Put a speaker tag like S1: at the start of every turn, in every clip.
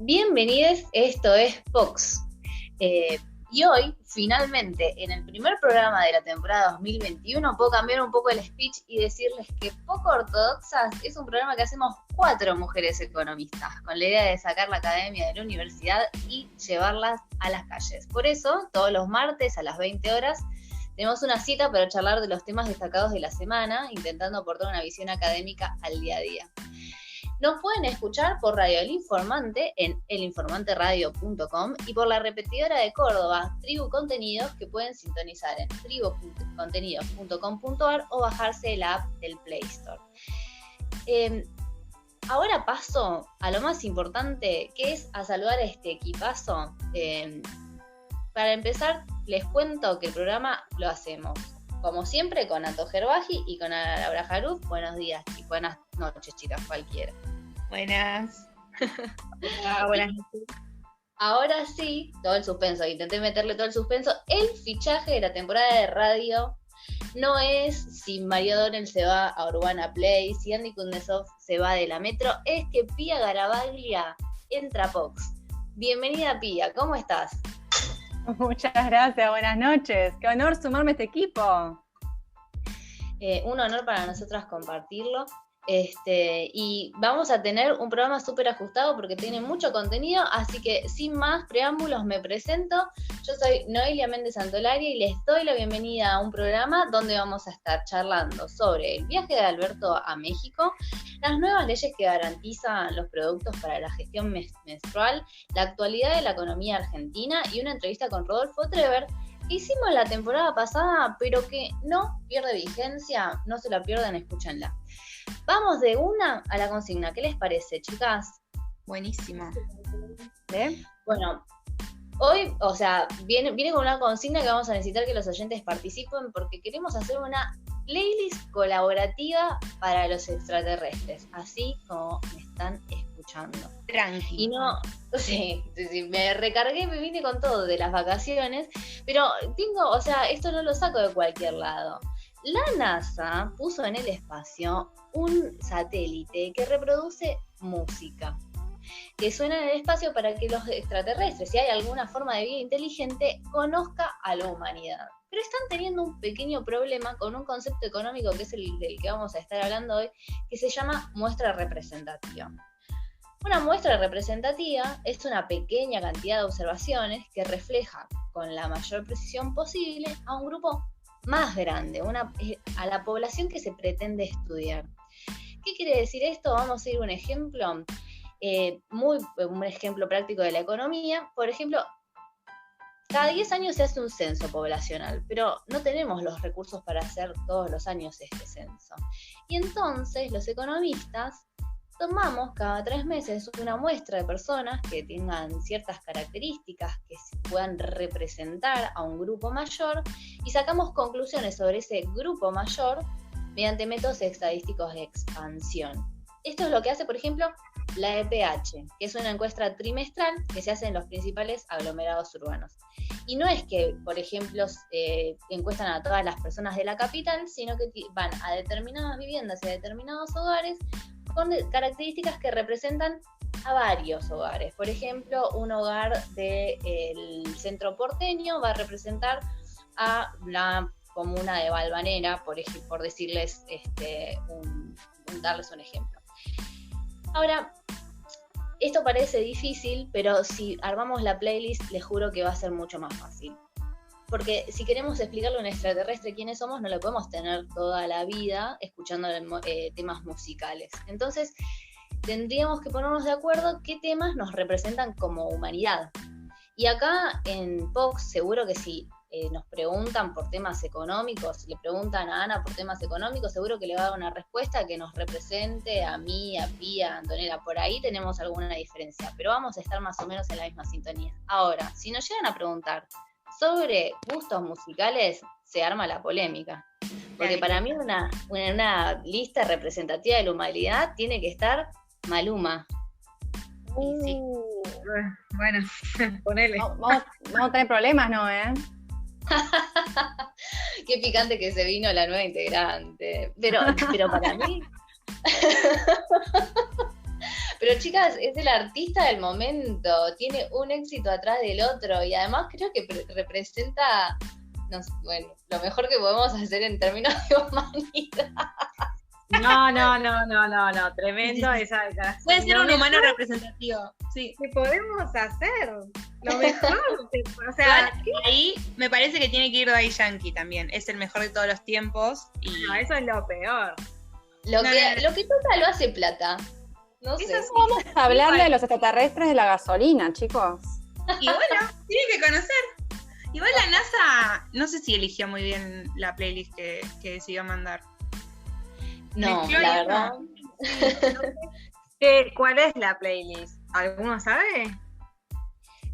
S1: Bienvenidos, esto es Vox. Y hoy, finalmente, en el primer programa de la temporada 2021, puedo cambiar un poco el speech y decirles que Poco Ortodoxas es un programa que hacemos 4 mujeres economistas, con la idea de sacar la academia de la universidad y llevarlas a las calles. Por eso, todos los martes a las 20 horas, tenemos una cita para charlar de los temas destacados de la semana, intentando aportar una visión académica al día a día. Nos pueden escuchar por Radio El Informante en elinformanteradio.com y por la repetidora de Córdoba, Tribu Contenidos, que pueden sintonizar en tribucontenidos.com.ar o bajarse la app del Play Store. Ahora paso a lo más importante, que es a saludar a este equipazo. Para empezar, les cuento que el programa lo hacemos, como siempre, con Anto Gerbaji y con Laura Jaruz. Buenos días y buenas noches, chicas, cualquiera.
S2: Buenas. Buenas noches.
S1: Ahora sí, todo el suspenso, intenté meterle todo el suspenso. El fichaje de la temporada de radio no es si Mario Donel se va a Urbana Play, si Andy Kundesov se va de la Metro, es que Pía Garavaglia entra a Vox. Bienvenida, Pía, ¿cómo estás?
S2: Muchas gracias, buenas noches. Qué honor sumarme a este equipo.
S1: Un honor para nosotras compartirlo. Y vamos a tener un programa súper ajustado porque tiene mucho contenido, así que sin más preámbulos me presento. Yo soy Noelia Méndez Santolaria y les doy la bienvenida a un programa donde vamos a estar charlando sobre el viaje de Alberto a México, las nuevas leyes que garantizan los productos para la gestión menstrual, la actualidad de la economía argentina y una entrevista con Rodolfo Treber que hicimos la temporada pasada, pero que no pierde vigencia. No se la pierdan, escúchenla. Vamos de una a la consigna. ¿Qué les parece, chicas?
S2: Buenísimo.
S1: Bueno, hoy, viene con una consigna que vamos a necesitar que los oyentes participen porque queremos hacer una playlist colaborativa para los extraterrestres, así como me están escuchando.
S2: Tranqui.
S1: Y no, sí, me recargué, me vine con todo de las vacaciones, pero esto no lo saco de cualquier lado. La NASA puso en el espacio un satélite que reproduce música, que suena en el espacio para que los extraterrestres, si hay alguna forma de vida inteligente, conozca a la humanidad. Pero están teniendo un pequeño problema con un concepto económico que es el del que vamos a estar hablando hoy, que se llama muestra representativa. Una muestra representativa es una pequeña cantidad de observaciones que refleja con la mayor precisión posible a un grupo más grande, a la población que se pretende estudiar. ¿Qué quiere decir esto? Vamos a ir a un ejemplo, un ejemplo práctico de la economía. Por ejemplo, cada 10 años se hace un censo poblacional, pero no tenemos los recursos para hacer todos los años este censo. Y entonces los economistas tomamos cada 3 meses una muestra de personas que tengan ciertas características que puedan representar a un grupo mayor y sacamos conclusiones sobre ese grupo mayor mediante métodos estadísticos de expansión. Esto es lo que hace, por ejemplo, la EPH, que es una encuesta trimestral que se hace en los principales aglomerados urbanos. Y no es que, por ejemplo, encuestan a todas las personas de la capital, sino que van a determinadas viviendas y a determinados hogares con características que representan a varios hogares. Por ejemplo, un hogar del centro porteño va a representar a la comuna de Valvanera, por decirles, darles un ejemplo. Ahora, esto parece difícil, pero si armamos la playlist, les juro que va a ser mucho más fácil. Porque si queremos explicarle a un extraterrestre quiénes somos, no lo podemos tener toda la vida escuchando temas musicales. Entonces, tendríamos que ponernos de acuerdo qué temas nos representan como humanidad. Y acá en Vox, seguro que si nos preguntan por temas económicos, le preguntan a Ana por temas económicos, seguro que le va a dar una respuesta que nos represente a mí, a Pía, a Antonella. Por ahí tenemos alguna diferencia, pero vamos a estar más o menos en la misma sintonía. Ahora, si nos llegan a preguntar sobre gustos musicales, se arma la polémica. Porque para mí una lista representativa de la humanidad tiene que estar Maluma. Y sí.
S2: Bueno, ponele.
S3: Vamos a tener problemas, ¿no?
S1: Qué picante que se vino la nueva integrante. Pero para mí... Pero chicas, es el artista del momento, tiene un éxito atrás del otro y además creo que representa, bueno, lo mejor que podemos hacer en términos de humanidad.
S2: No, tremendo esa declaración.
S4: Puede ser un humano representativo, sí.
S2: ¿Qué podemos hacer? Lo mejor, o sea,
S4: ahí me parece que tiene que ir Daddy Yankee también, es el mejor de todos los tiempos. Y...
S2: no, eso es lo peor.
S1: Lo que toca lo hace plata. No sé.
S3: Vamos a hablar de los extraterrestres de la gasolina, chicos.
S4: Y bueno, tiene que conocer. Igual la NASA, no sé si eligió muy bien la playlist que decidió mandar.
S1: No,
S4: Mezcló
S1: la
S4: y
S1: verdad.
S2: ¿Cuál es la playlist? ¿Alguno sabe?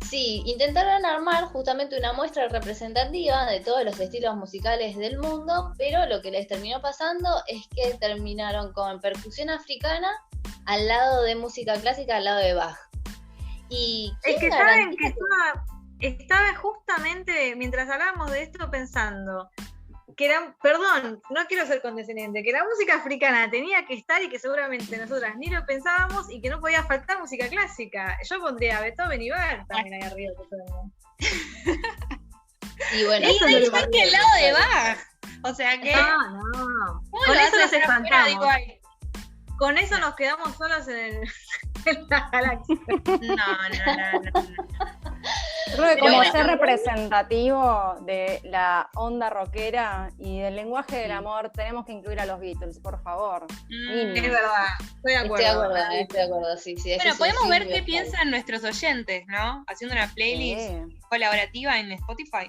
S1: Sí, intentaron armar justamente una muestra representativa de todos los estilos musicales del mundo, pero lo que les terminó pasando es que terminaron con percusión africana al lado de música clásica, al lado de Bach. Y
S2: Es que saben que estaba justamente, mientras hablábamos de esto, pensando que perdón, no quiero ser condescendiente, que la música africana tenía que estar y que seguramente nosotras ni lo pensábamos y que no podía faltar música clásica. Yo pondría a Beethoven y Bach también ahí arriba.
S1: Y bueno,
S4: Y Daddy Yankee al lado de Bach. O sea que...
S2: No.
S4: ¿cómo
S2: Con
S4: lo
S2: eso
S4: vas a
S2: nos
S4: hacer afuera de
S2: espantamos.
S4: igual?
S2: Con eso nos quedamos solos en la galaxia.
S4: No.
S3: Creo que
S1: Pero
S3: como
S1: bueno,
S3: ser representativo de la onda rockera y del lenguaje del amor, tenemos que incluir a los Beatles, por favor.
S2: Es verdad, estoy de acuerdo.
S1: estoy de acuerdo, sí.
S4: Bueno, podemos ver qué piensan nuestros oyentes, ¿no? Haciendo una playlist
S3: Sí.
S4: colaborativa en Spotify.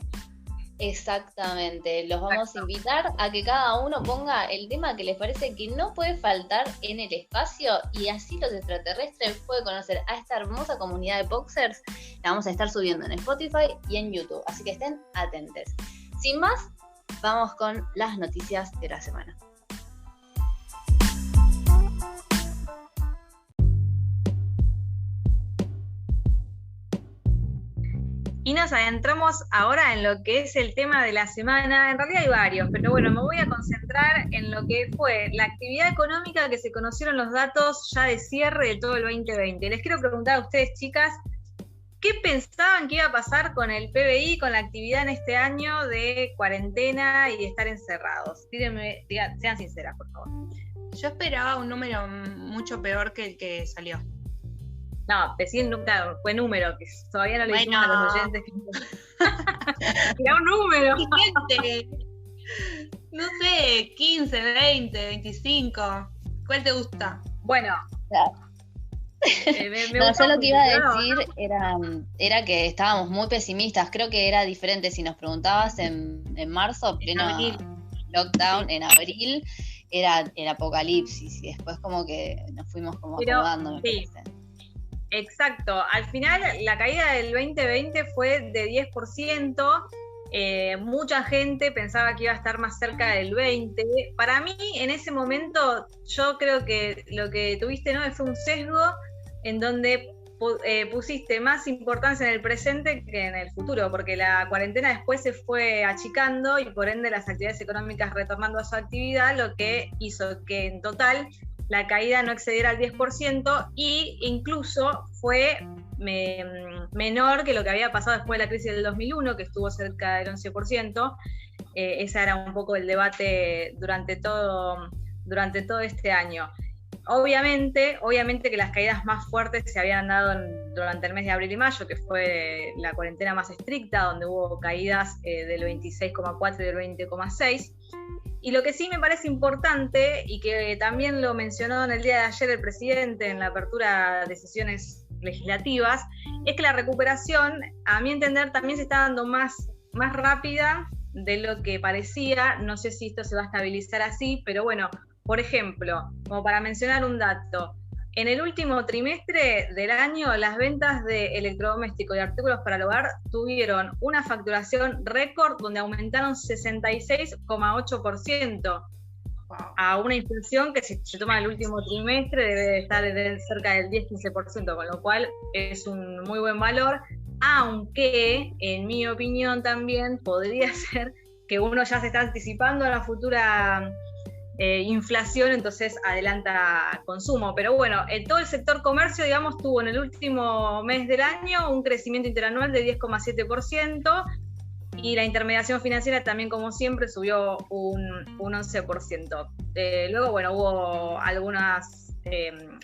S1: Exactamente, los vamos a invitar a que cada uno ponga el tema que les parece que no puede faltar en el espacio y así los extraterrestres pueden conocer a esta hermosa comunidad de Boxers. La vamos a estar subiendo en Spotify y en YouTube, así que estén atentos. Sin más, vamos con las noticias de la semana.
S2: Y nos adentramos ahora en lo que es el tema de la semana. En realidad hay varios, pero bueno, me voy a concentrar en lo que fue la actividad económica que se conocieron los datos ya de cierre de todo el 2020. Les quiero preguntar a ustedes, chicas, ¿qué pensaban que iba a pasar con el PBI, con la actividad en este año de cuarentena y de estar encerrados? Díganme, sean sinceras, por favor.
S4: Yo esperaba un número mucho peor que el que salió.
S2: No, decían nunca fue número, que todavía no le dijimos
S4: Bueno.
S2: a los oyentes que era un número.
S4: Gente, no sé, 15, 20, 25. ¿Cuál te gusta?
S2: Bueno. Me
S1: No,
S2: gusta
S1: yo lo que iba a
S2: mucho,
S1: decir era que estábamos muy pesimistas. Creo que era diferente si nos preguntabas en marzo, pleno
S4: abril.
S1: lockdown, en abril, era el apocalipsis y después como que nos fuimos como acomodando, me
S2: sí.
S1: parece.
S2: Exacto. Al final, la caída del 2020 fue de 10%. Mucha gente pensaba que iba a estar más cerca del 20%. Para mí, en ese momento, yo creo que lo que tuviste, ¿no?, fue un sesgo en donde pusiste más importancia en el presente que en el futuro, porque la cuarentena después se fue achicando y por ende las actividades económicas retornando a su actividad, lo que hizo que en total la caída no excediera al 10% e incluso fue menor que lo que había pasado después de la crisis del 2001, que estuvo cerca del 11%. Ese era un poco el debate durante todo este año. Obviamente que las caídas más fuertes se habían dado durante el mes de abril y mayo, que fue la cuarentena más estricta, donde hubo caídas del 26,4 y del 20,6. Y lo que sí me parece importante, y que también lo mencionó en el día de ayer el presidente en la apertura de sesiones legislativas, es que la recuperación, a mi entender, también se está dando más rápida de lo que parecía. No sé si esto se va a estabilizar así, pero bueno, por ejemplo, como para mencionar un dato, en el último trimestre del año, las ventas de electrodomésticos y artículos para el hogar tuvieron una facturación récord donde aumentaron 66,8%. A una inflación que si se toma el último trimestre debe estar cerca del 10-15%, con lo cual es un muy buen valor, aunque en mi opinión también podría ser que uno ya se está anticipando a la futura inflación, entonces adelanta consumo. Pero bueno, todo el sector comercio, digamos, tuvo en el último mes del año un crecimiento interanual de 10,7%, y la intermediación financiera también, como siempre, subió un 11%. Luego, bueno, hubo algunas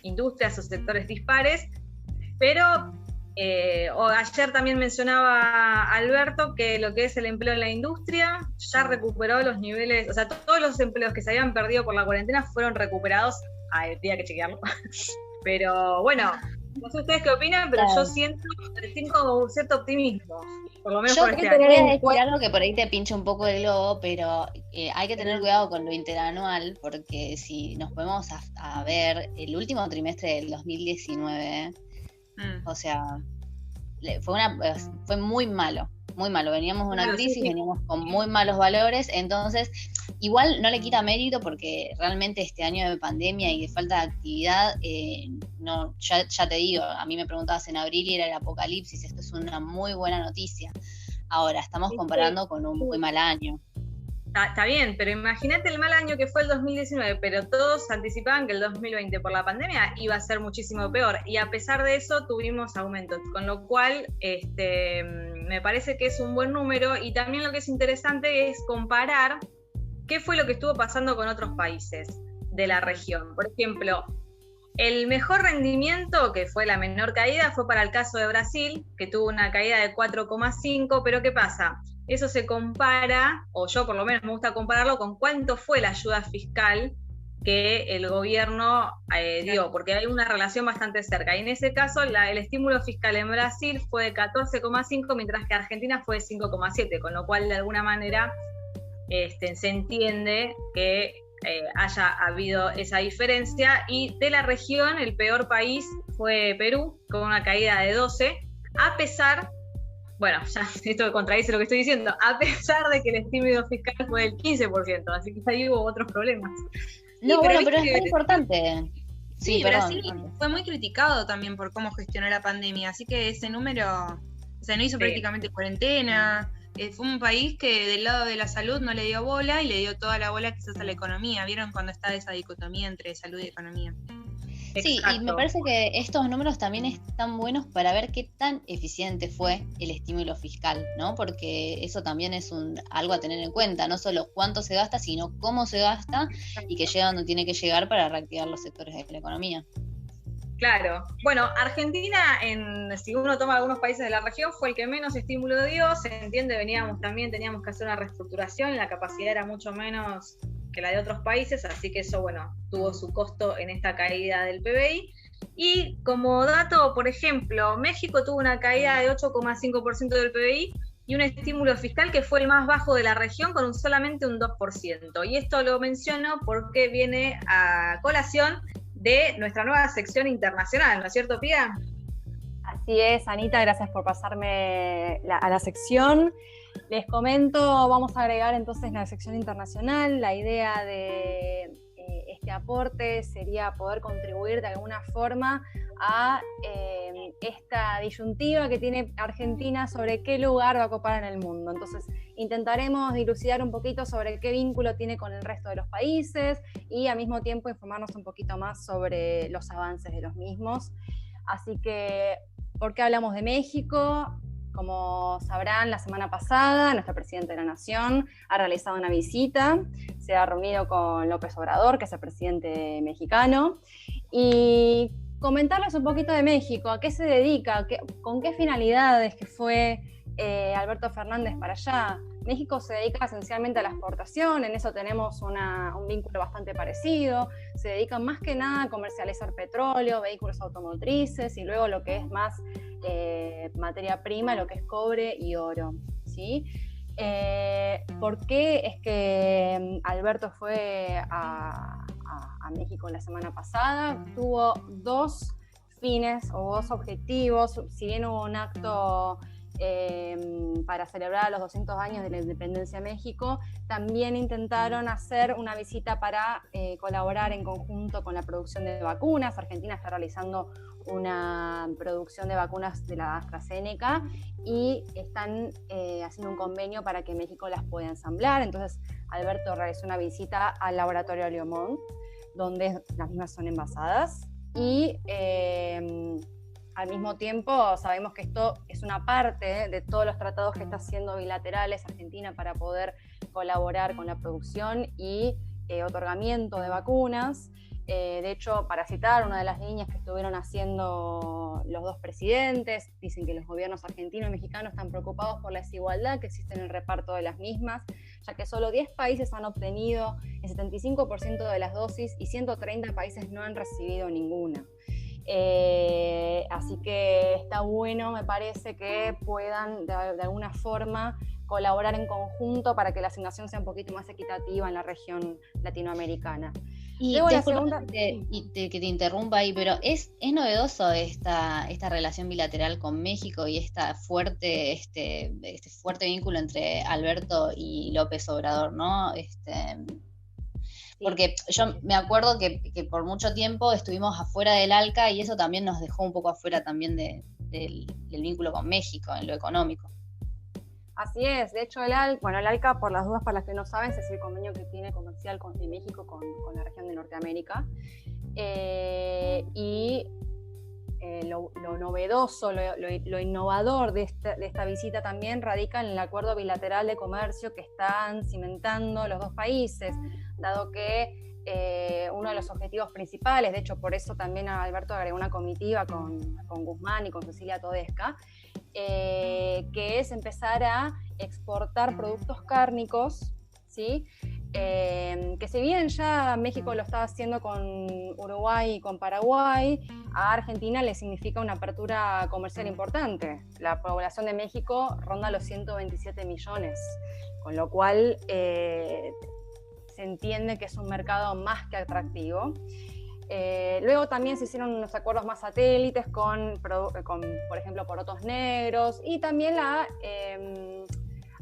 S2: industrias o sectores dispares, pero ayer también mencionaba Alberto que lo que es el empleo en la industria ya recuperó los niveles, o sea, todos los empleos que se habían perdido por la cuarentena fueron recuperados. Tenía que chequearlo. Pero bueno, no sé ustedes qué opinan, pero yo tengo cierto optimismo, por lo menos
S1: yo
S2: por este
S1: te
S2: año.
S1: voy a decir algo que por ahí te pincha un poco el globo, pero hay que tener cuidado con lo interanual, porque si nos podemos a ver el último trimestre del 2019, o sea, fue muy malo, muy malo. Veníamos de una crisis, veníamos con muy malos valores, entonces igual no le quita mérito porque realmente este año de pandemia y de falta de actividad, ya te digo, a mí me preguntabas en abril y era el apocalipsis, esto es una muy buena noticia. Ahora, estamos comparando con un muy mal año.
S2: Está bien, pero imagínate el mal año que fue el 2019, pero todos anticipaban que el 2020 por la pandemia iba a ser muchísimo peor, y a pesar de eso tuvimos aumentos, con lo cual me parece que es un buen número, y también lo que es interesante es comparar qué fue lo que estuvo pasando con otros países de la región. Por ejemplo, el mejor rendimiento, que fue la menor caída, fue para el caso de Brasil, que tuvo una caída de 4,5, pero ¿qué pasa? Eso se compara, o yo por lo menos me gusta compararlo, con cuánto fue la ayuda fiscal que el gobierno dio, porque hay una relación bastante cerca. Y en ese caso, el estímulo fiscal en Brasil fue de 14,5, mientras que Argentina fue de 5,7, con lo cual de alguna manera se entiende que haya habido esa diferencia. Y de la región, el peor país fue Perú, con una caída de 12, a pesar... Bueno, ya esto contradice lo que estoy diciendo, a pesar de que el estímulo fiscal fue del 15%, así que ahí hubo otros problemas.
S1: No, bueno, pero es muy importante.
S4: Sí, Brasil fue muy criticado también por cómo gestionó la pandemia, así que ese número, o sea, no hizo prácticamente cuarentena, fue un país que del lado de la salud no le dio bola y le dio toda la bola quizás a la economía. ¿Vieron cuando está esa dicotomía entre salud y economía?
S1: Sí, exacto. Y me parece que estos números también están buenos para ver qué tan eficiente fue el estímulo fiscal, ¿no? Porque eso también es algo a tener en cuenta, no solo cuánto se gasta, sino cómo se gasta y que llega donde tiene que llegar para reactivar los sectores de la economía.
S2: Claro. Bueno, Argentina, si uno toma algunos países de la región, fue el que menos estímulo dio, se entiende, teníamos que hacer una reestructuración, la capacidad era mucho menos que la de otros países, así que eso, bueno, tuvo su costo en esta caída del PBI. Y como dato, por ejemplo, México tuvo una caída de 8,5% del PBI y un estímulo fiscal que fue el más bajo de la región, con solamente un 2%. Y esto lo menciono porque viene a colación de nuestra nueva sección internacional, ¿no es cierto, Pía?
S3: Así es, Anita, gracias por pasarme a la sección. Les comento, vamos a agregar entonces la sección internacional. La idea de este aporte sería poder contribuir de alguna forma a esta disyuntiva que tiene Argentina sobre qué lugar va a ocupar en el mundo. Entonces, intentaremos dilucidar un poquito sobre qué vínculo tiene con el resto de los países y al mismo tiempo informarnos un poquito más sobre los avances de los mismos. Así que, ¿por qué hablamos de México? Como sabrán, la semana pasada nuestra Presidenta de la Nación ha realizado una visita, se ha reunido con López Obrador, que es el presidente mexicano, y comentarles un poquito de México, a qué se dedica, con qué finalidades que fue Alberto Fernández para allá. México se dedica esencialmente a la exportación, en eso tenemos un vínculo bastante parecido, se dedica más que nada a comercializar petróleo, vehículos automotrices y luego lo que es más materia prima, lo que es cobre y oro, ¿sí? ¿Por qué es que Alberto fue a México la semana pasada? Tuvo dos fines o dos objetivos, si bien hubo un acto para celebrar los 200 años de la independencia de México, también intentaron hacer una visita para colaborar en conjunto con la producción de vacunas. Argentina está realizando una producción de vacunas de la AstraZeneca y están haciendo un convenio para que México las pueda ensamblar. Entonces Alberto realizó una visita al laboratorio Leomont, donde las mismas son envasadas, y al mismo tiempo sabemos que esto es una parte de todos los tratados que está haciendo bilaterales Argentina para poder colaborar con la producción y otorgamiento de vacunas. De hecho, para citar una de las líneas que estuvieron haciendo los dos presidentes, dicen que los gobiernos argentino y mexicano están preocupados por la desigualdad que existe en el reparto de las mismas, ya que solo 10 países han obtenido el 75% de las dosis y 130 países no han recibido ninguna. Así que está bueno, me parece, que puedan de alguna forma colaborar en conjunto para que la asignación sea un poquito más equitativa en la región latinoamericana.
S1: Y que te interrumpa ahí, pero es novedoso esta relación bilateral con México y este fuerte vínculo entre Alberto y López Obrador, ¿no? Porque yo me acuerdo que por mucho tiempo estuvimos afuera del ALCA y eso también nos dejó un poco afuera también del vínculo con México en lo económico.
S3: Así es, de hecho el ALCA, por las dudas para las que no saben, es el convenio que tiene comercial de México con la región de Norteamérica. Lo novedoso, lo innovador de esta visita también radica en el acuerdo bilateral de comercio que están cimentando los dos países, dado que uno de los objetivos principales, de hecho por eso también Alberto agregó una comitiva con Guzmán y con Cecilia Todesca, que es empezar a exportar productos cárnicos, ¿sí? Que si bien ya México lo está haciendo con Uruguay y con Paraguay, a Argentina le significa una apertura comercial importante. La población de México ronda los 127 millones, con lo cual se entiende que es un mercado más que atractivo. Luego también se hicieron unos acuerdos más satélites con por ejemplo, porotos negros, y también la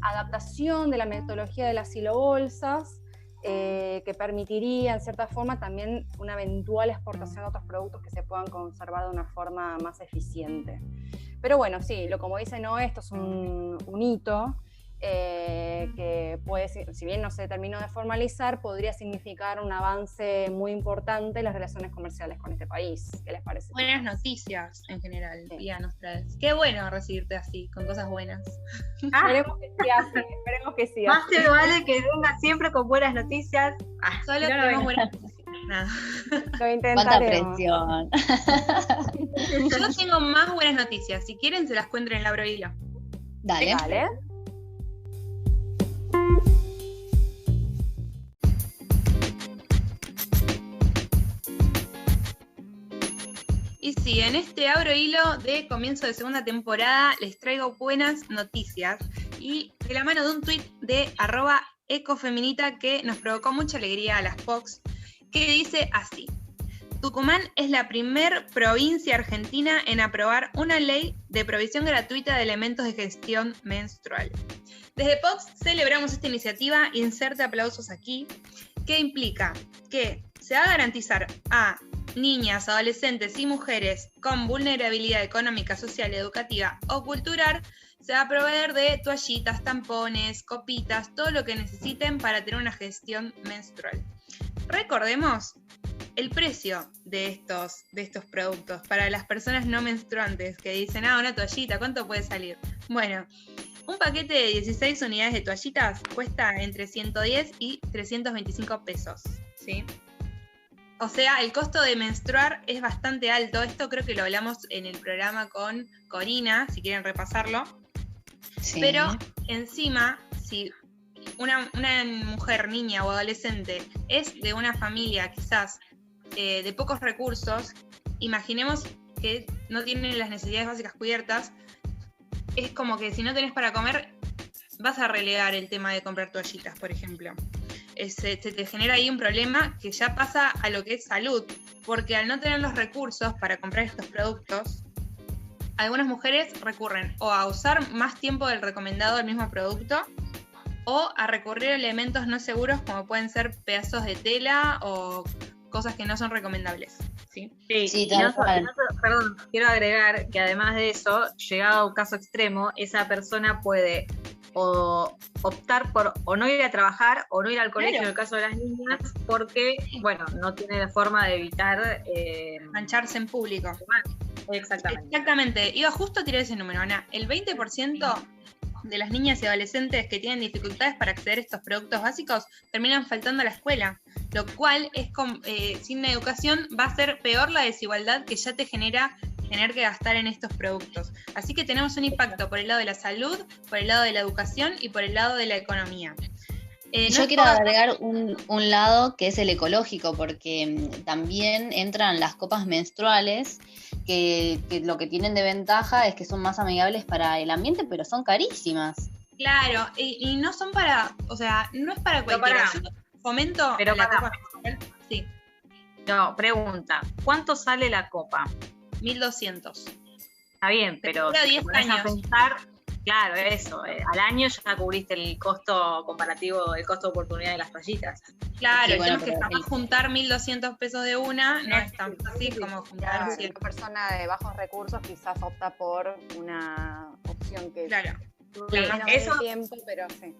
S3: adaptación de la metodología de las silobolsas, que permitiría, en cierta forma, también una eventual exportación de otros productos que se puedan conservar de una forma más eficiente. Pero bueno, sí, como dice Noé, esto es un hito, que puede, si bien no se terminó de formalizar, podría significar un avance muy importante en las relaciones comerciales con este país. ¿Qué les parece?
S4: Buenas noticias en general, sí. Ya nos traes. Qué bueno recibirte así, con cosas buenas.
S3: Esperemos que sea así, esperemos que sí.
S2: Más te vale que venga siempre con buenas noticias.
S4: Solo tenemos buenas noticias. Nada.
S3: Lo intentaremos.
S1: Cuánta presión.
S4: Yo tengo más buenas noticias. Si quieren, se las cuento en el Abro Hilo.
S1: Dale.
S3: Vale.
S4: Y sí, en este Abro Hilo de comienzo de segunda temporada les traigo buenas noticias. Y de la mano de un tuit de @ecofeminita que nos provocó mucha alegría a las Fox, que dice así: Tucumán es la primer provincia argentina en aprobar una ley de provisión gratuita de elementos de gestión menstrual. Desde Fox celebramos esta iniciativa, inserte aplausos aquí, que implica que se va a garantizar a niñas, adolescentes y mujeres con vulnerabilidad económica, social, educativa o cultural, se va a proveer de toallitas, tampones, copitas, todo lo que necesiten para tener una gestión menstrual. Recordemos el precio de estos productos para las personas no menstruantes que dicen, una toallita, ¿cuánto puede salir? Bueno, un paquete de 16 unidades de toallitas cuesta entre 110 y 325 pesos, ¿sí? O sea, el costo de menstruar es bastante alto. Esto creo que lo hablamos en el programa con Corina, si quieren repasarlo. Sí. Pero encima, si una mujer, niña o adolescente es de una familia quizás de pocos recursos, imaginemos que no tienen las necesidades básicas cubiertas, es como que si no tenés para comer, vas a relegar el tema de comprar toallitas, por ejemplo. Se te genera ahí un problema que ya pasa a lo que es salud, porque al no tener los recursos para comprar estos productos, algunas mujeres recurren o a usar más tiempo del recomendado del mismo producto o a recurrir a elementos no seguros como pueden ser pedazos de tela o cosas que no son recomendables.
S2: Sí, perdón, quiero agregar que además de eso, llegado a un caso extremo, esa persona puede o optar por o no ir a trabajar o no ir al colegio,
S4: Claro.
S2: en el caso de las niñas, porque, bueno, no tiene la forma de evitar
S4: Mancharse en público.
S2: Exactamente.
S4: Exactamente, iba justo a tirar ese número, Ana. El 20% de las niñas y adolescentes que tienen dificultades para acceder a estos productos básicos terminan faltando a la escuela, lo cual es sin educación va a ser peor la desigualdad que ya te genera tener que gastar en estos productos. Así que tenemos un impacto por el lado de la salud, por el lado de la educación y por el lado de la economía.
S1: Yo quiero agregar un lado que es el ecológico, porque también entran las copas menstruales, que lo que tienen de ventaja es que son más amigables para el ambiente, pero son carísimas.
S4: Claro, y no son para, o sea, no es para cualquiera. Yo fomento
S2: Pero
S4: la
S2: pará.
S4: copa menstrual. Sí,
S2: No, pregunta, ¿cuánto sale la copa?
S4: 1.200.
S2: Está bien, pero
S4: dura
S2: si te
S4: 10
S2: pones a
S4: años.
S2: pensar, claro, eso, al año ya cubriste el costo comparativo, el costo de oportunidad de las toallitas.
S4: Claro,
S1: Sí,
S4: el
S1: bueno,
S4: tema es que
S1: pero
S4: jamás juntar 1.200 pesos de una no es tan fácil como juntar
S3: Claro,
S4: 100.
S3: una persona de bajos recursos quizás opta por una opción que
S4: Claro.
S3: menos
S2: Eso-
S3: tiempo, pero sí.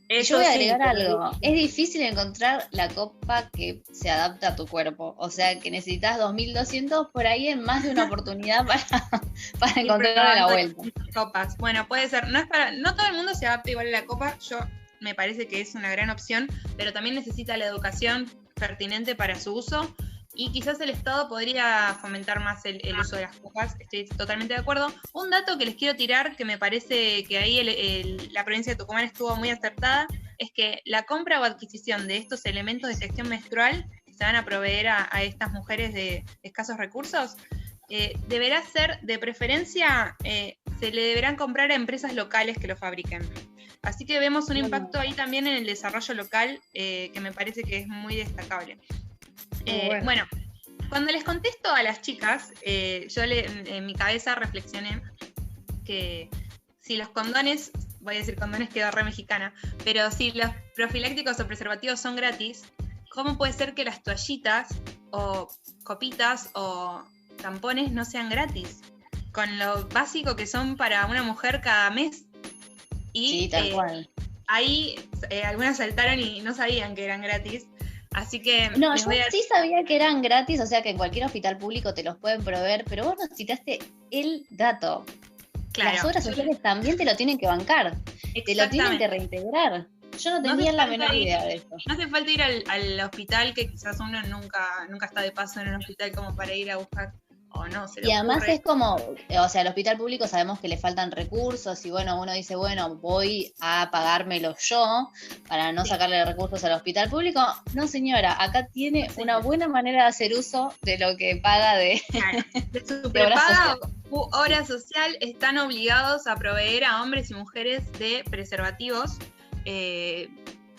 S1: Y yo voy a
S2: sí,
S1: agregar
S2: pero-
S1: algo. Es difícil encontrar la copa que se adapta a tu cuerpo. O sea, que necesitas 2.200 por ahí en más de una oportunidad para encontrarle la vuelta.
S4: Copas. Bueno, puede ser. No todo el mundo se adapta igual a la copa. Yo me parece que es una gran opción, pero también necesita la educación pertinente para su uso. Y quizás el Estado podría fomentar más el uso de las copas. Estoy totalmente de acuerdo. Un dato que les quiero tirar, que me parece que ahí la provincia de Tucumán estuvo muy acertada, es que la compra o adquisición de estos elementos de gestión menstrual que se van a proveer a estas mujeres de escasos recursos, deberá ser, de preferencia, se le deberán comprar a empresas locales que lo fabriquen. Así que vemos un impacto ahí también en el desarrollo local, que me parece que es muy destacable. Bueno, cuando les contesto a las chicas, yo en mi cabeza reflexioné que si los condones, voy a decir condones, quedó re mexicana, pero si los profilácticos o preservativos son gratis, ¿cómo puede ser que las toallitas o copitas o tampones no sean gratis? Con lo básico que son para una mujer cada mes. Y
S1: Sí, tal cual.
S4: ahí algunas saltaron y no sabían que eran gratis. Así que
S1: No,
S4: les
S1: yo
S4: voy a...
S1: sí sabía que eran gratis, o sea que en cualquier hospital público te los pueden proveer, pero vos nos citaste el dato.
S4: Claro,
S1: Las obras sociales también te lo tienen que bancar, te lo tienen que reintegrar. Yo no
S4: No
S1: tenía
S4: hace
S1: la
S4: falta
S1: menor
S4: ir.
S1: idea de esto.
S4: No hace falta ir al hospital, que quizás uno nunca está de paso en un hospital como para ir a buscar, o no, se le
S1: Y además
S4: ocurre.
S1: es como, o sea, al hospital público sabemos que le faltan recursos y bueno, uno dice, bueno, voy a pagármelo yo para no sacarle recursos al hospital público. No, señora, acá tiene una buena manera de hacer uso de lo que paga de...
S4: Claro, de su
S1: de obra
S4: prepaga u obra social están obligados a proveer a hombres y mujeres de preservativos.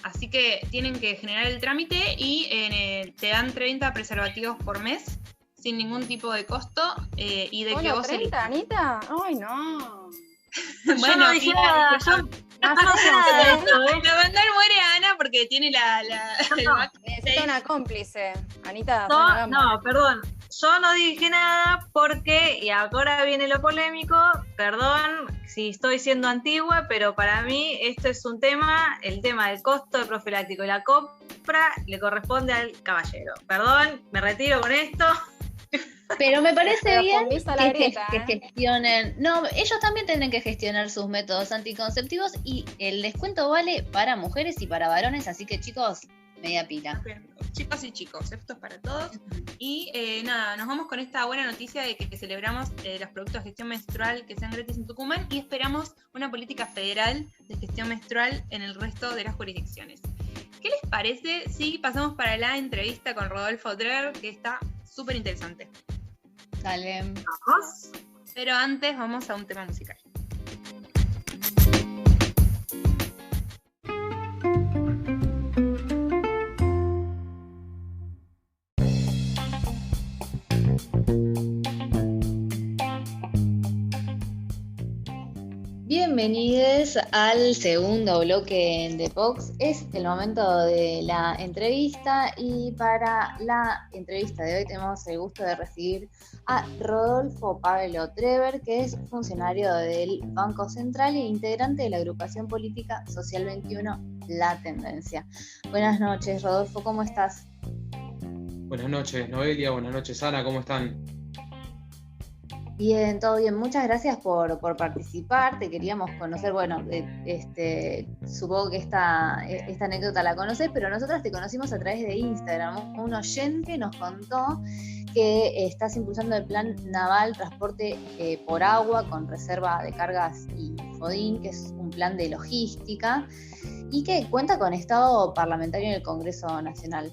S4: Así que tienen que generar el trámite y te dan 30 preservativos por mes sin ningún tipo de costo y de que
S3: ¿Solo
S4: vos
S3: 30, Anita? Ay, no.
S2: Yo no dije nada, yo no sé nada de esto,
S4: La mandar muere a Ana porque tiene el back.
S3: Necesito una cómplice. Anita, soy una gamba.
S2: No, perdón. Yo no dije nada porque, y ahora viene lo polémico, perdón si estoy siendo antigua, pero para mí esto es un tema, el tema del costo de profiláctico y la compra le corresponde al caballero. Perdón, me retiro con esto.
S1: Pero me parece
S3: Pero
S1: bien
S3: convisa la grieta,
S1: que gestionen. No, ellos también tienen que gestionar sus métodos anticonceptivos y el descuento vale para mujeres y para varones, así que chicos, media pila.
S4: Chicos y chicos, esto es para todos. Y nada, nos vamos con esta buena noticia de que celebramos los productos de gestión menstrual que sean gratis en Tucumán y esperamos una política federal de gestión menstrual en el resto de las jurisdicciones. ¿Qué les parece si pasamos para la entrevista con Rodolfo Dreher, que está súper interesante?
S1: Dale.
S2: Vamos.
S4: Pero antes vamos a un tema musical.
S1: bienvenidos al segundo bloque de Vox. Es el momento de la entrevista y para la entrevista de hoy tenemos el gusto de recibir a Rodolfo Pablo Trever, que es funcionario del Banco Central e integrante de la agrupación política Social 21, La Tendencia. Buenas noches, Rodolfo, ¿cómo estás?
S5: Buenas noches, Noelia, buenas noches, Ana, ¿cómo están?
S1: Bien, todo bien. Muchas gracias por participar. Te queríamos conocer, bueno, supongo que esta anécdota la conoces, pero nosotras te conocimos a través de Instagram. Un oyente nos contó que estás impulsando el plan naval transporte por agua con reserva de cargas y FODIN, que es un plan de logística y que cuenta con estado parlamentario en el Congreso Nacional.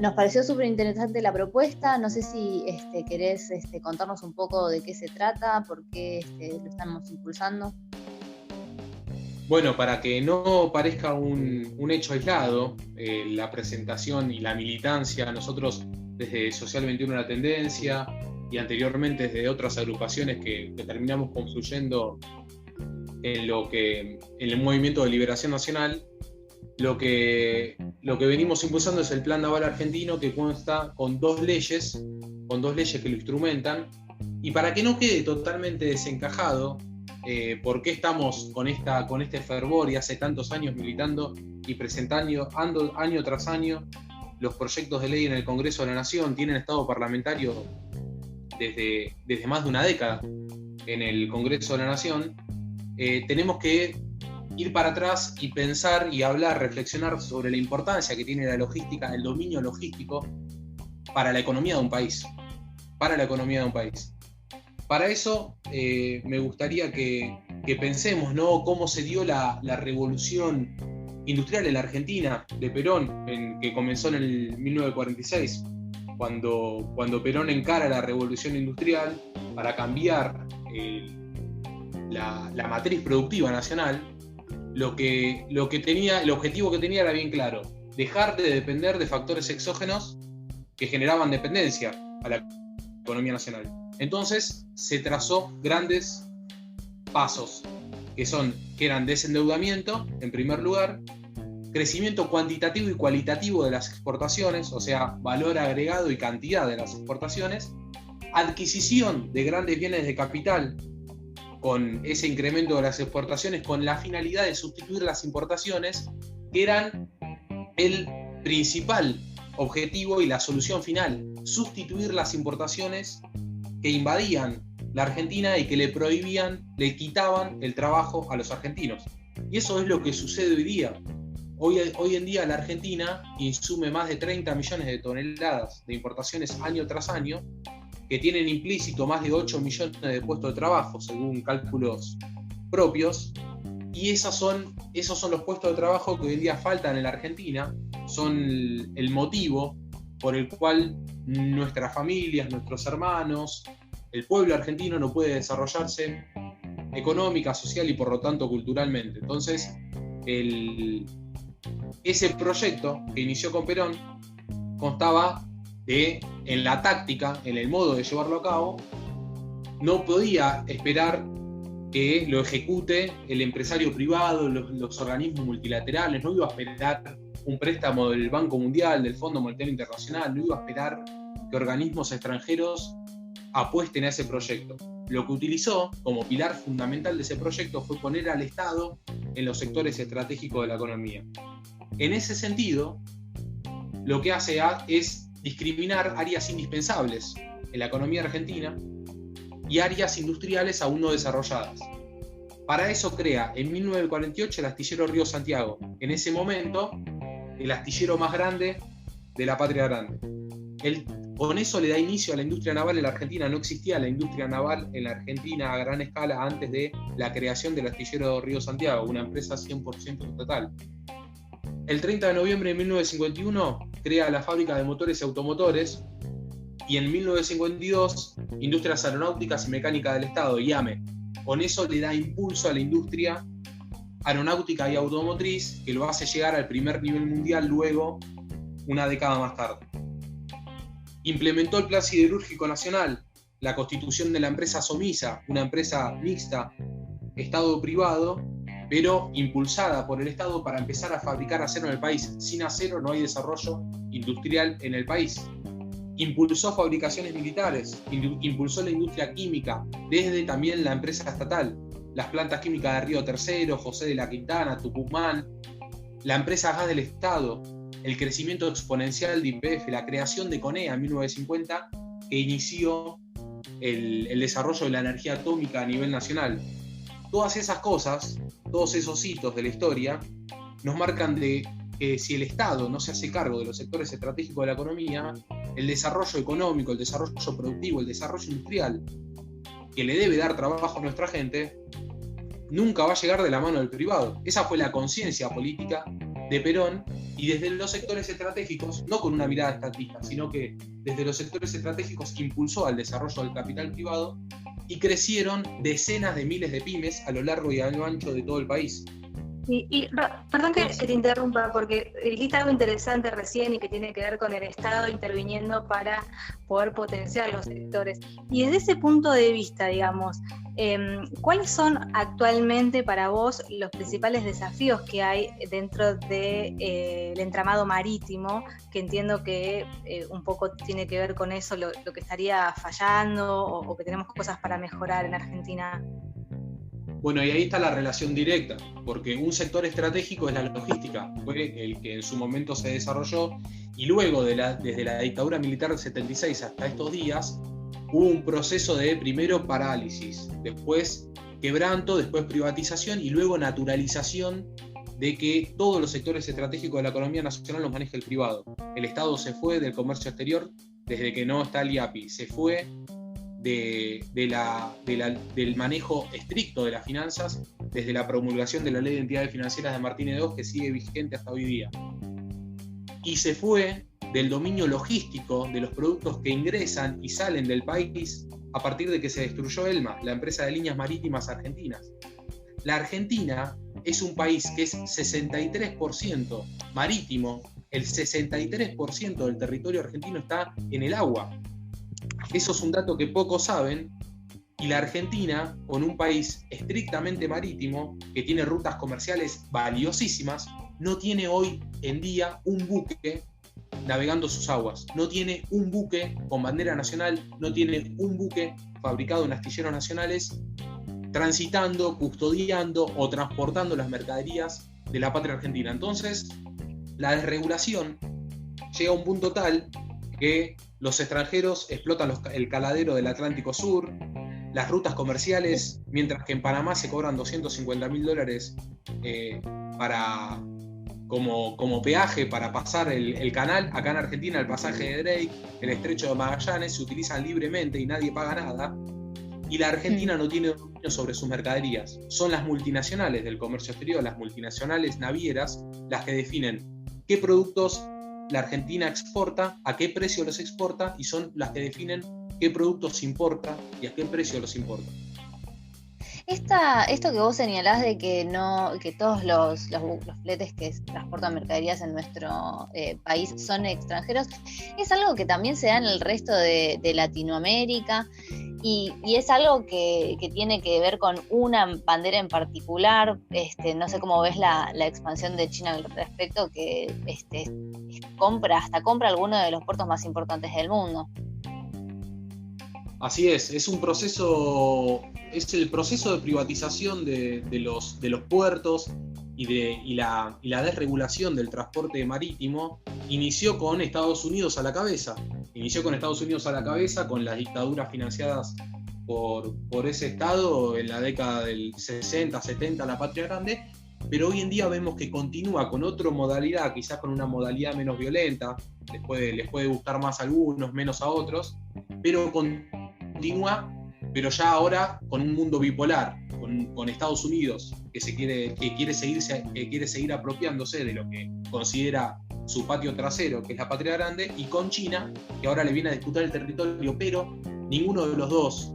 S1: Nos pareció súper interesante la propuesta. No sé si querés contarnos un poco de qué se trata, por qué lo estamos impulsando.
S5: Bueno, para que no parezca un hecho aislado, la presentación y la militancia, nosotros desde Social 21 La Tendencia y anteriormente desde otras agrupaciones que terminamos confluyendo en el Movimiento de Liberación Nacional, lo que venimos impulsando es el Plan Naval Argentino, que consta con dos leyes que lo instrumentan. Y para que no quede totalmente desencajado, por qué estamos con este fervor y hace tantos años militando y presentando año tras año los proyectos de ley en el Congreso de la Nación, tienen estado parlamentario desde más de una década en el Congreso de la Nación, tenemos que ir para atrás y pensar y hablar, reflexionar sobre la importancia que tiene la logística, el dominio logístico para la economía de un país. Para eso me gustaría que pensemos, ¿no?, cómo se dio la revolución industrial en la Argentina de Perón, que comenzó en el 1946, cuando Perón encara la revolución industrial para cambiar la matriz productiva nacional. El objetivo que tenía era bien claro: dejar de depender de factores exógenos que generaban dependencia a la economía nacional. Entonces se trazó grandes pasos, que eran desendeudamiento, en primer lugar, crecimiento cuantitativo y cualitativo de las exportaciones, o sea, valor agregado y cantidad de las exportaciones, adquisición de grandes bienes de capital, con ese incremento de las exportaciones, con la finalidad de sustituir las importaciones, que eran el principal objetivo y la solución final: sustituir las importaciones que invadían la Argentina y que le quitaban el trabajo a los argentinos. Y eso es lo que sucede hoy día. Hoy en día la Argentina insume más de 30 millones de toneladas de importaciones año tras año, que tienen implícito más de 8 millones de puestos de trabajo, según cálculos propios, y esos son los puestos de trabajo que hoy en día faltan en la Argentina, son el motivo por el cual nuestras familias, nuestros hermanos, el pueblo argentino no puede desarrollarse económica, social y por lo tanto culturalmente. Entonces, ese proyecto que inició con Perón constaba en la táctica, en el modo de llevarlo a cabo, no podía esperar que lo ejecute el empresario privado, los organismos multilaterales, no iba a esperar un préstamo del Banco Mundial, del Fondo Monetario Internacional, no iba a esperar que organismos extranjeros apuesten a ese proyecto. Lo que utilizó como pilar fundamental de ese proyecto fue poner al Estado en los sectores estratégicos de la economía. En ese sentido, lo que hace es discriminar áreas indispensables en la economía argentina y áreas industriales aún no desarrolladas. Para eso crea en 1948 el astillero Río Santiago, en ese momento el astillero más grande de la patria grande. Con eso le da inicio a la industria naval en la Argentina. No existía la industria naval en la Argentina a gran escala antes de la creación del astillero Río Santiago, una empresa 100% estatal. El 30 de noviembre de 1951 crea la fábrica de motores y automotores, y en 1952 Industrias Aeronáuticas y Mecánicas del Estado, IAME. Con eso le da impulso a la industria aeronáutica y automotriz, que lo hace llegar al primer nivel mundial luego, una década más tarde. Implementó el Plan Siderúrgico Nacional, la constitución de la empresa Somisa, una empresa mixta Estado-privado, pero impulsada por el Estado para empezar a fabricar acero en el país. Sin acero no hay desarrollo industrial en el país. Impulsó fabricaciones militares, impulsó la industria química, desde también la empresa estatal, las plantas químicas de Río Tercero, José de la Quintana, Tucumán, la empresa gas del Estado, el crecimiento exponencial de YPF, la creación de CONEA en 1950, que inició el desarrollo de la energía atómica a nivel nacional. Todas esas cosas, todos esos hitos de la historia, nos marcan de que si el Estado no se hace cargo de los sectores estratégicos de la economía, el desarrollo económico, el desarrollo productivo, el desarrollo industrial, que le debe dar trabajo a nuestra gente, nunca va a llegar de la mano del privado. Esa fue la conciencia política de Perón, y desde los sectores estratégicos, no con una mirada estatista, sino que desde los sectores estratégicos impulsó al desarrollo del capital privado y crecieron decenas de miles de pymes a lo largo y a lo ancho de todo el país.
S6: Perdón que te interrumpa, porque dijiste algo interesante recién y que tiene que ver con el Estado interviniendo para poder potenciar los sectores. Y desde ese punto de vista, digamos, ¿cuáles son actualmente para vos los principales desafíos que hay dentro del entramado marítimo? Que entiendo que un poco tiene que ver con eso, lo que estaría fallando o que tenemos cosas para mejorar en Argentina.
S5: Bueno, y ahí está la relación directa, porque un sector estratégico es la logística, fue el que en su momento se desarrolló, y luego desde la dictadura militar del 76 hasta estos días, hubo un proceso de primero parálisis, después quebranto, después privatización y luego naturalización de que todos los sectores estratégicos de la economía nacional los maneja el privado. El Estado se fue del comercio exterior desde que no está el IAPI, se fue del manejo estricto de las finanzas desde la promulgación de la Ley de Entidades Financieras de Martínez II, que sigue vigente hasta hoy día. Y se fue del dominio logístico de los productos que ingresan y salen del país a partir de que se destruyó ELMA, la empresa de líneas marítimas argentinas. La Argentina es un país que es 63% marítimo, el 63% del territorio argentino está en el agua. Eso es un dato que pocos saben, y la Argentina, con un país estrictamente marítimo, que tiene rutas comerciales valiosísimas, no tiene hoy en día un buque navegando sus aguas, no tiene un buque con bandera nacional, no tiene un buque fabricado en astilleros nacionales, transitando, custodiando o transportando las mercaderías de la patria argentina. Entonces, la desregulación llega a un punto tal que los extranjeros explotan el caladero del Atlántico Sur, las rutas comerciales, mientras que en Panamá se cobran $250.000 como peaje para pasar el canal. Acá en Argentina el pasaje de Drake, el estrecho de Magallanes, se utilizan libremente y nadie paga nada. Y la Argentina no tiene dominio sobre sus mercaderías. Son las multinacionales del comercio exterior, las multinacionales navieras, las que definen qué productos la Argentina exporta, a qué precio los exporta, y son las que definen qué productos importa y a qué precio los importa.
S1: Esto que vos señalás de que todos los fletes que transportan mercaderías en nuestro país son extranjeros, es algo que también se da en el resto de Latinoamérica, y es algo que tiene que ver con una bandera en particular. No sé cómo ves la expansión de China al respecto, que compra algunos de los puertos más importantes del mundo.
S5: Así es el proceso de privatización de los puertos y la desregulación del transporte marítimo inició con Estados Unidos a la cabeza. Con las dictaduras financiadas por ese Estado en la década del 60, 70, la Patria Grande, pero hoy en día vemos que continúa con otra modalidad, quizás con una modalidad menos violenta, les puede gustar más a algunos, menos a otros, pero continúa, pero ya ahora con un mundo bipolar, con Estados Unidos que quiere seguir apropiándose de lo que considera su patio trasero, que es la Patria Grande, y con China, que ahora le viene a disputar el territorio, pero ninguno de los dos,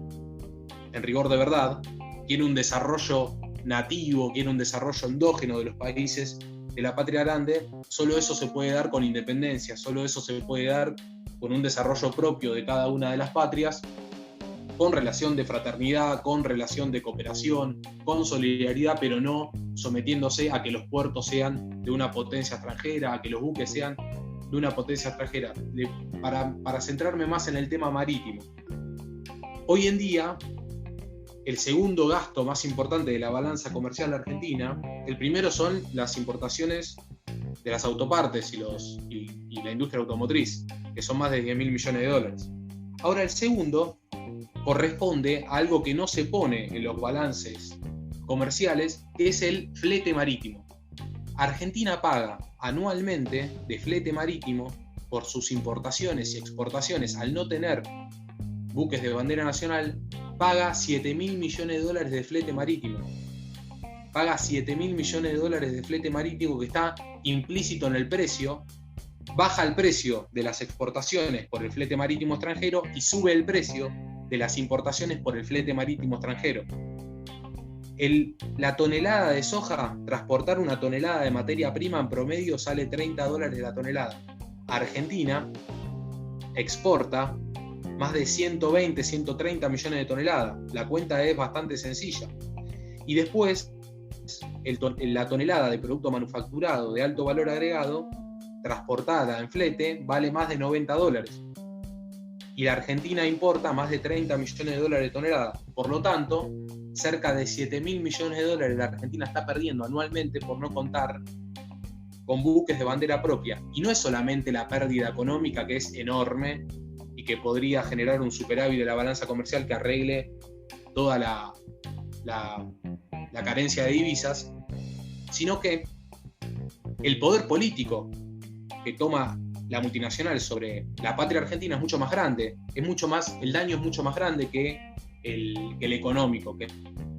S5: en rigor de verdad, quiere un desarrollo nativo, quiere un desarrollo endógeno de los países de la Patria Grande. Solo eso se puede dar con independencia, solo eso se puede dar con un desarrollo propio de cada una de las patrias, con relación de fraternidad, con relación de cooperación, con solidaridad, pero no sometiéndose a que los puertos sean de una potencia extranjera, a que los buques sean de una potencia extranjera. Para centrarme más en el tema marítimo, hoy en día, el segundo gasto más importante de la balanza comercial argentina, el primero son las importaciones de las autopartes y la industria automotriz, que son más de 10.000 millones de dólares. Ahora, el segundo corresponde a algo que no se pone en los balances comerciales, que es el flete marítimo. Argentina paga anualmente de flete marítimo por sus importaciones y exportaciones. Al no tener buques de bandera nacional, paga 7.000 millones de dólares de flete marítimo. Paga 7.000 millones de dólares de flete marítimo, que está implícito en el precio. Baja el precio de las exportaciones por el flete marítimo extranjero y sube el precio de las importaciones por el flete marítimo extranjero. La tonelada de soja, transportar una tonelada de materia prima en promedio sale $30 la tonelada. Argentina exporta más de 120, 130 millones de toneladas. La cuenta es bastante sencilla. Y después, la tonelada de producto manufacturado de alto valor agregado, transportada en flete, vale más de $90. Y la Argentina importa más de 30 millones de dólares de tonelada. Por lo tanto, cerca de 7.000 millones de dólares la Argentina está perdiendo anualmente por no contar con buques de bandera propia. Y no es solamente la pérdida económica, que es enorme y que podría generar un superávit de la balanza comercial que arregle toda la carencia de divisas, sino que el poder político que toma la multinacional sobre la patria argentina es mucho más grande, el daño es mucho más grande que el económico, que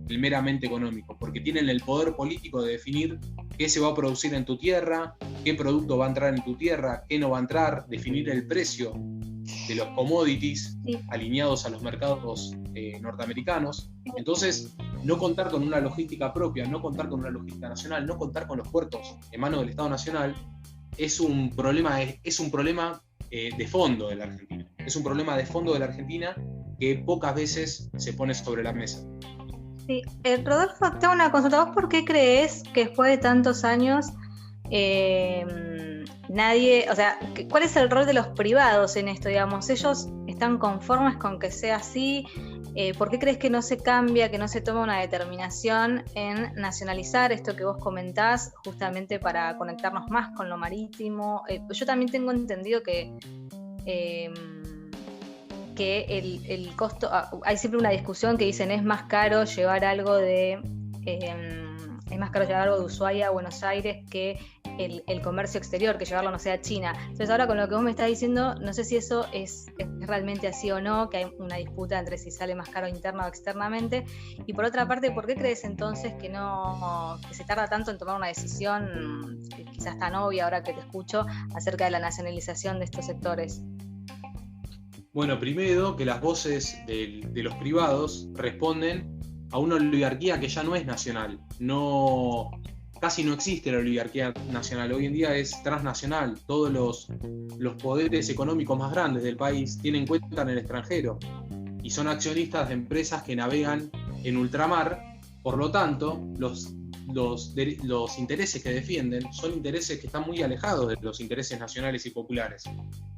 S5: el meramente económico, porque tienen el poder político de definir qué se va a producir en tu tierra, qué producto va a entrar en tu tierra, qué no va a entrar, definir el precio de los commodities alineados a los mercados norteamericanos. Entonces, no contar con una logística propia, no contar con una logística nacional, no contar con los puertos en manos del Estado Nacional, es un problema de fondo de la Argentina. Es un problema de fondo de la Argentina que pocas veces se pone sobre la mesa.
S6: Sí, Rodolfo, tengo una consulta. ¿Vos por qué crees que después de tantos años nadie, o sea, cuál es el rol de los privados en esto, digamos? ¿Ellos están conformes con que sea así? ¿Por qué crees que no se cambia, que no se toma una determinación en nacionalizar esto que vos comentás, justamente para conectarnos más con lo marítimo? Yo también tengo entendido que el costo, hay siempre una discusión que dicen es más caro llevar algo de Ushuaia a Buenos Aires que el comercio exterior, que llevarlo, no sé, a China. Entonces ahora con lo que vos me estás diciendo, no sé si eso es realmente así o no, que hay una disputa entre si sale más caro interna o externamente. Y por otra parte, ¿por qué crees entonces que se tarda tanto en tomar una decisión, quizás tan obvia ahora que te escucho, acerca de la nacionalización de estos sectores?
S5: Bueno, primero que las voces de los privados responden a una oligarquía que ya no es nacional. Casi no existe la oligarquía nacional. Hoy en día es transnacional. Todos los poderes económicos más grandes del país tienen cuenta en el extranjero y son accionistas de empresas que navegan en ultramar. Por lo tanto, los intereses que defienden son intereses que están muy alejados de los intereses nacionales y populares.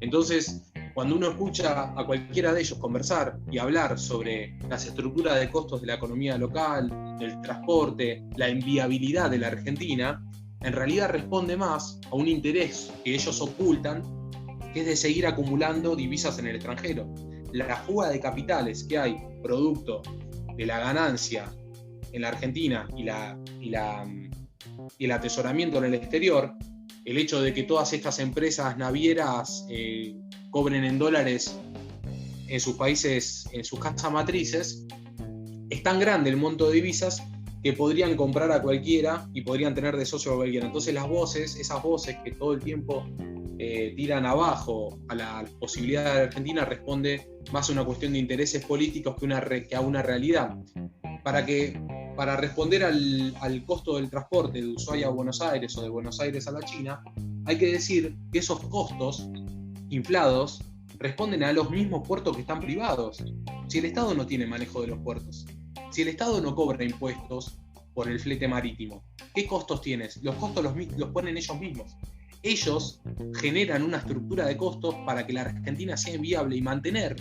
S5: Entonces, cuando uno escucha a cualquiera de ellos conversar y hablar sobre las estructuras de costos de la economía local, del transporte, la inviabilidad de la Argentina, en realidad responde más a un interés que ellos ocultan, que es de seguir acumulando divisas en el extranjero. La fuga de capitales que hay producto de la ganancia en la Argentina y el atesoramiento en el exterior, el hecho de que todas estas empresas navieras cobren en dólares en sus países, en sus casas matrices, es tan grande el monto de divisas que podrían comprar a cualquiera y podrían tener de socio a cualquiera. Entonces esas voces que todo el tiempo tiran abajo a la posibilidad de la Argentina, responde más a una cuestión de intereses políticos que a una realidad. Para responder al costo del transporte de Ushuaia a Buenos Aires o de Buenos Aires a la China, hay que decir que esos costos inflados responden a los mismos puertos que están privados. Si el Estado no tiene manejo de los puertos, si el Estado no cobra impuestos por el flete marítimo, ¿qué costos tienes? Los costos los ponen ellos mismos. Ellos generan una estructura de costos para que la Argentina sea inviable y mantener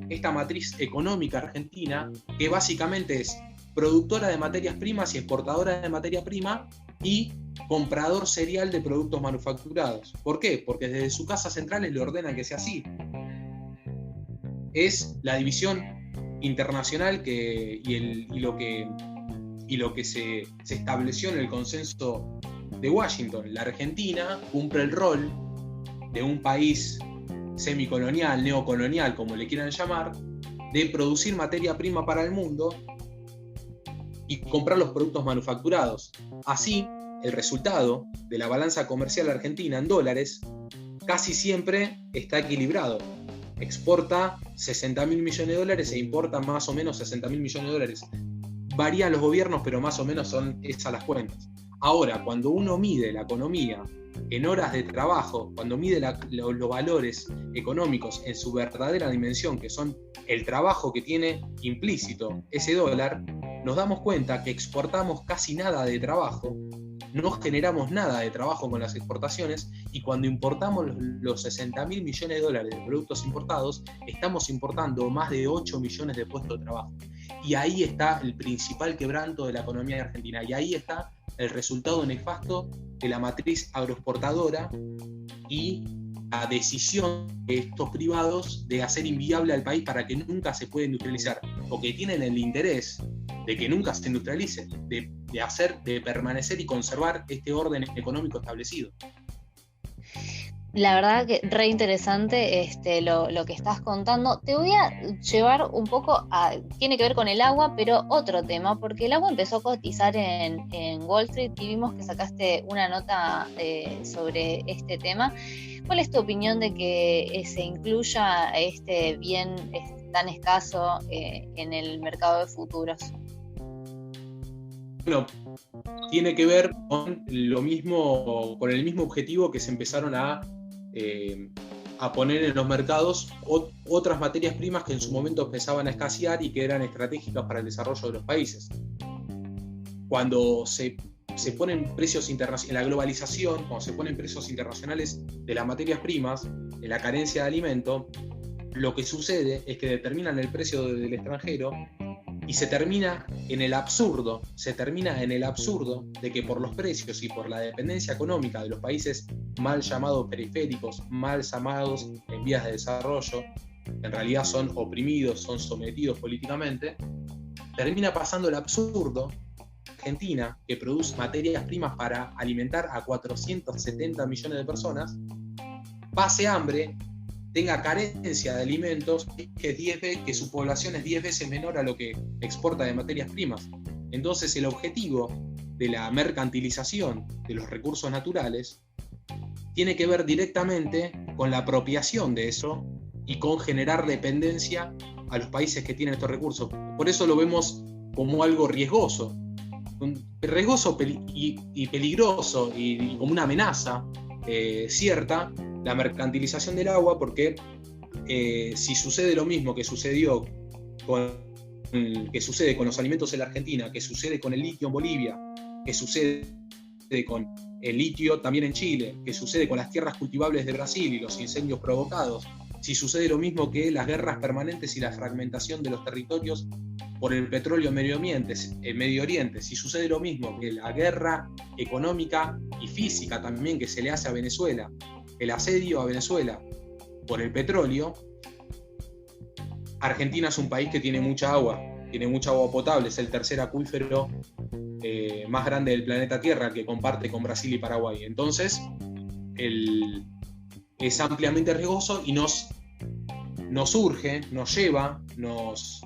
S5: esta matriz económica argentina, que básicamente es productora de materias primas y exportadora de materia prima y comprador serial de productos manufacturados. ¿Por qué? Porque desde su casa centrales le ordenan que sea así. Es la división internacional y lo que se estableció en el consenso de Washington. La Argentina cumple el rol de un país semicolonial, neocolonial, como le quieran llamar, de producir materia prima para el mundo y comprar los productos manufacturados. Así, el resultado de la balanza comercial argentina en dólares casi siempre está equilibrado. Exporta 60.000 millones de dólares e importa más o menos 60.000 millones de dólares. Varían los gobiernos, pero más o menos son esas las cuentas. Ahora, cuando uno mide la economía en horas de trabajo, cuando mide los valores económicos en su verdadera dimensión, que son el trabajo que tiene implícito ese dólar, nos damos cuenta que exportamos casi nada de trabajo, no generamos nada de trabajo con las exportaciones, y cuando importamos los 60.000 millones de dólares de productos importados, estamos importando más de 8 millones de puestos de trabajo. Y ahí está el principal quebranto de la economía argentina, y ahí está el resultado nefasto de la matriz agroexportadora y la decisión de estos privados de hacer inviable al país para que nunca se pueda industrializar, porque tienen el interés de que nunca se industrialice, de permanecer y conservar este orden económico establecido.
S1: La verdad que re interesante lo que estás contando. Te voy a llevar un poco tiene que ver con el agua, pero otro tema, porque el agua empezó a cotizar en Wall Street y vimos que sacaste una nota sobre este tema. ¿Cuál es tu opinión de que se incluya este bien tan escaso en el mercado de futuros?
S5: Bueno, tiene que ver con el mismo objetivo que se empezaron a poner en los mercados otras materias primas que en su momento empezaban a escasear y que eran estratégicas para el desarrollo de los países. Cuando se ponen precios internacionales, en la globalización, cuando se ponen precios internacionales de las materias primas, de la carencia de alimento, lo que sucede es que determinan el precio del extranjero y se termina en el absurdo de que por los precios y por la dependencia económica de los países mal llamados periféricos, mal llamados en vías de desarrollo, en realidad son oprimidos, son sometidos políticamente, termina pasando el absurdo. Argentina, que produce materias primas para alimentar a 470 millones de personas, pase hambre, tenga carencia de alimentos, que su población es 10 veces menor a lo que exporta de materias primas. Entonces el objetivo de la mercantilización de los recursos naturales tiene que ver directamente con la apropiación de eso y con generar dependencia a los países que tienen estos recursos. Por eso lo vemos como algo riesgoso y peligroso y como una amenaza cierta, la mercantilización del agua, porque si sucede lo mismo que sucede con los alimentos en la Argentina, que sucede con el litio en Bolivia, que sucede con el litio también en Chile, que sucede con las tierras cultivables de Brasil y los incendios provocados, si sucede lo mismo que las guerras permanentes y la fragmentación de los territorios por el petróleo en Medio Oriente, si sucede lo mismo que la guerra económica y física también que se le hace a Venezuela, el asedio a Venezuela por el petróleo, Argentina es un país que tiene mucha agua potable, es el tercer acuífero más grande del planeta Tierra, que comparte con Brasil y Paraguay. Entonces, es ampliamente riesgoso y nos urge, nos lleva, nos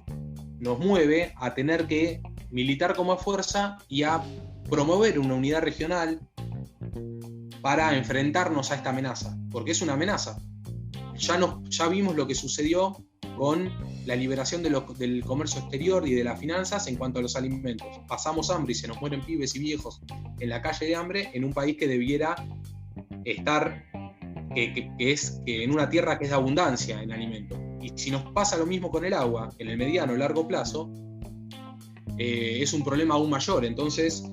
S5: mueve a tener que militar como fuerza y a promover una unidad regional para enfrentarnos a esta amenaza, porque es una amenaza. Ya vimos lo que sucedió con la liberación del comercio exterior y de las finanzas en cuanto a los alimentos. Pasamos hambre y se nos mueren pibes y viejos en la calle de hambre en un país que debiera estar que en una tierra que es de abundancia en alimentos. Y si nos pasa lo mismo con el agua, en el mediano o largo plazo, es un problema aún mayor. Entonces,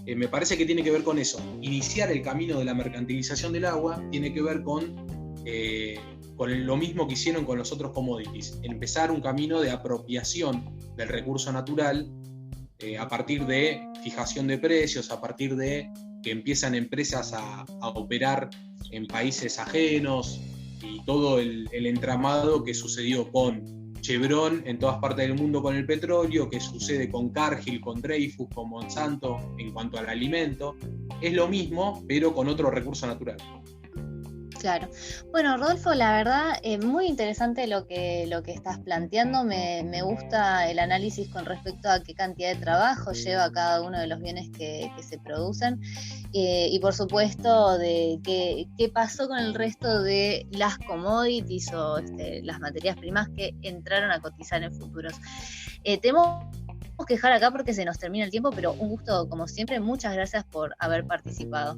S5: me parece que tiene que ver con eso. Iniciar el camino de la mercantilización del agua tiene que ver con lo mismo que hicieron con los otros commodities. Empezar un camino de apropiación del recurso natural a partir de fijación de precios, a partir de que empiezan empresas a operar en países ajenos y todo el entramado que sucedió con Chevron en todas partes del mundo con el petróleo, que sucede con Cargill, con Dreyfus, con Monsanto en cuanto al alimento. Es lo mismo, pero con otro recurso natural.
S1: Claro. Bueno, Rodolfo, la verdad, muy interesante lo que estás planteando. Me gusta el análisis con respecto a qué cantidad de trabajo lleva cada uno de los bienes que se producen. Y por supuesto, de qué pasó con el resto de las commodities o las materias primas que entraron a cotizar en futuros. Tenemos que dejar acá porque se nos termina el tiempo, pero un gusto como siempre. Muchas gracias por haber participado.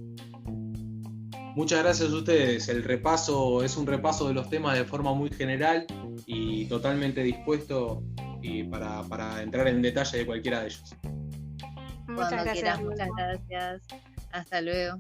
S5: Muchas gracias a ustedes. El repaso es un repaso de los temas de forma muy general y totalmente dispuesto para entrar en detalle de cualquiera de ellos.
S1: Muchas gracias. Muchas gracias. Hasta luego.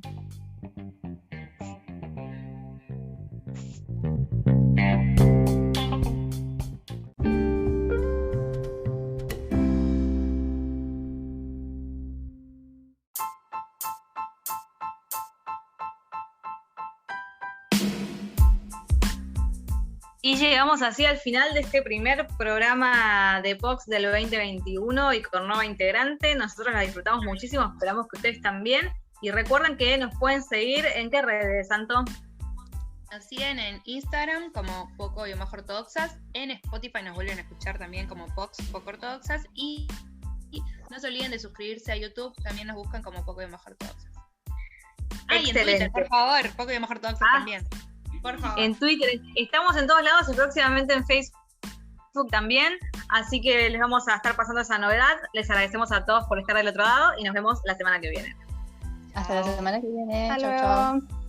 S2: Y llegamos así al final de este primer programa de POX del 2021 y con nueva integrante. Nosotros la disfrutamos muchísimo, esperamos que ustedes también. Y recuerden que nos pueden seguir en qué redes, Santo.
S4: Nos siguen en Instagram como Poco-Ortodoxas, en Spotify nos vuelven a escuchar también como Pox Poco-Ortodoxas y no se olviden de suscribirse a YouTube, también nos buscan como Poco-Ortodoxas. Y en Twitter, por favor, Poco-Ortodoxas también. Por favor.
S2: En Twitter, estamos en todos lados y próximamente en Facebook también, así que les vamos a estar pasando esa novedad. Les agradecemos a todos por estar del otro lado y nos vemos la semana que viene.
S1: Hasta la semana que viene.
S3: Hasta
S1: Chau,
S3: luego.
S1: chau.